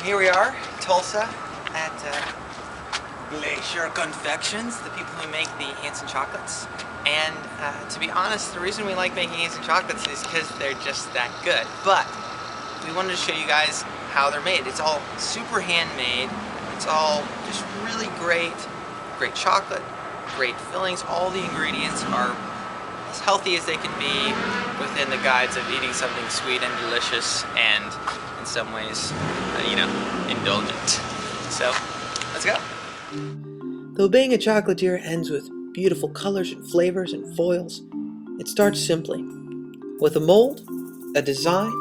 Here we are, Tulsa, at Glacier Confections, the people who make the Hanson chocolates. And to be honest, the reason we like making Hanson chocolates is because they're just that good. But we wanted to show you guys how they're made. It's all super handmade. It's all just really great chocolate, great fillings. All the ingredients are as healthy as they can be within the guides of eating something sweet and delicious and in some ways, indulgent. So, let's go. Though being a chocolatier ends with beautiful colors and flavors and foils, it starts simply with a mold, a design,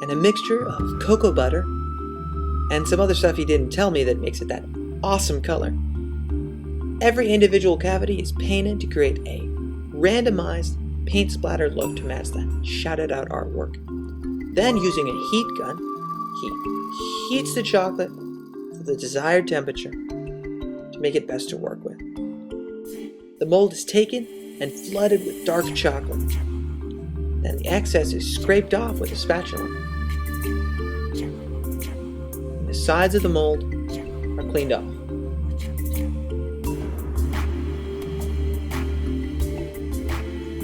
and a mixture of cocoa butter and some other stuff he didn't tell me that makes it that awesome color. Every individual cavity is painted to create a randomized paint splatter look to match that shouted out artwork. Then, using a heat gun, he heats the chocolate to the desired temperature to make it best to work with. The mold is taken and flooded with dark chocolate. Then the excess is scraped off with a spatula. And the sides of the mold are cleaned off.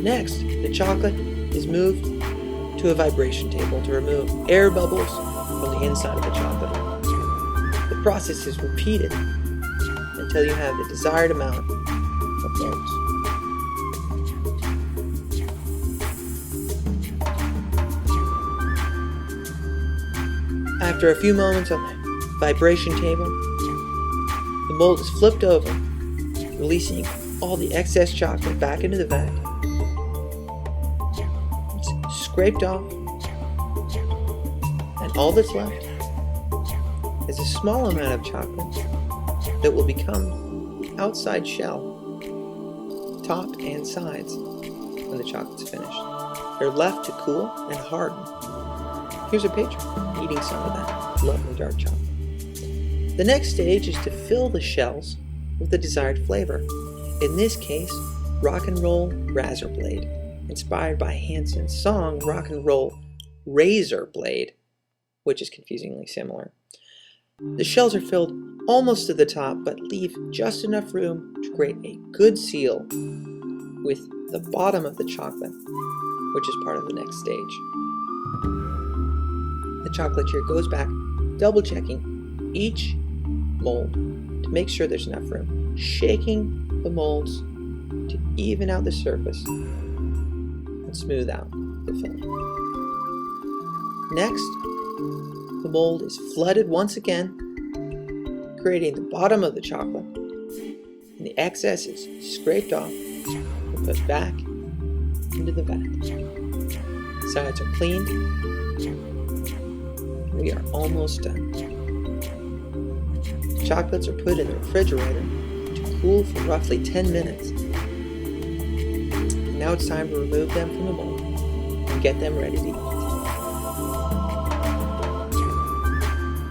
Next, the chocolate is moved to a vibration table to remove air bubbles from the inside of the chocolate. The process is repeated until you have the desired amount of molds. After a few moments on the vibration table, the mold is flipped over, releasing all the excess chocolate back into the vat. It's scraped off, and all that's left is a small amount of chocolate that will become the outside shell, top and sides, when the chocolate's finished. They're left to cool and harden. Here's a picture eating some of that lovely dark chocolate. The next stage is to fill the shells with the desired flavor. In this case, rock and roll razor blade, inspired by Hanson's song Rock and Roll Razor Blade, which is confusingly similar. The shells are filled almost to the top, but leave just enough room to create a good seal with the bottom of the chocolate, which is part of the next stage. The chocolatier goes back, double checking each mold to make sure there's enough room, shaking the molds to even out the surface and smooth out the filling. Next, the mold is flooded once again, creating the bottom of the chocolate, and the excess is scraped off and put back into the vat. Sides are cleaned. We are almost done. The chocolates are put in the refrigerator to cool for roughly 10 minutes. And now it's time to remove them from the mold and get them ready to eat.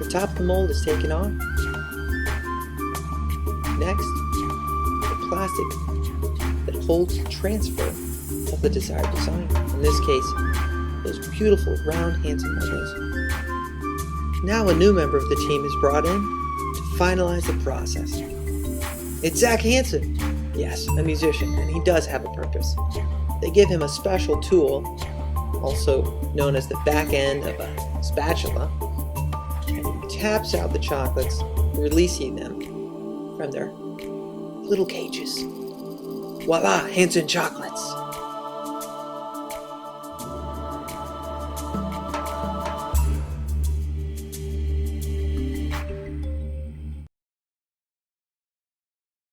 The top of the mold is taken off. Next, the plastic that holds the transfer of the desired design. In this case, those beautiful round Hanson logos. Now a new member of the team is brought in to finalize the process. It's Zach Hanson. Yes, a musician, and he does have a purpose. They give him a special tool, also known as the back end of a spatula, and he taps out the chocolates, releasing them from their little cages. Voila, Hanson chocolates!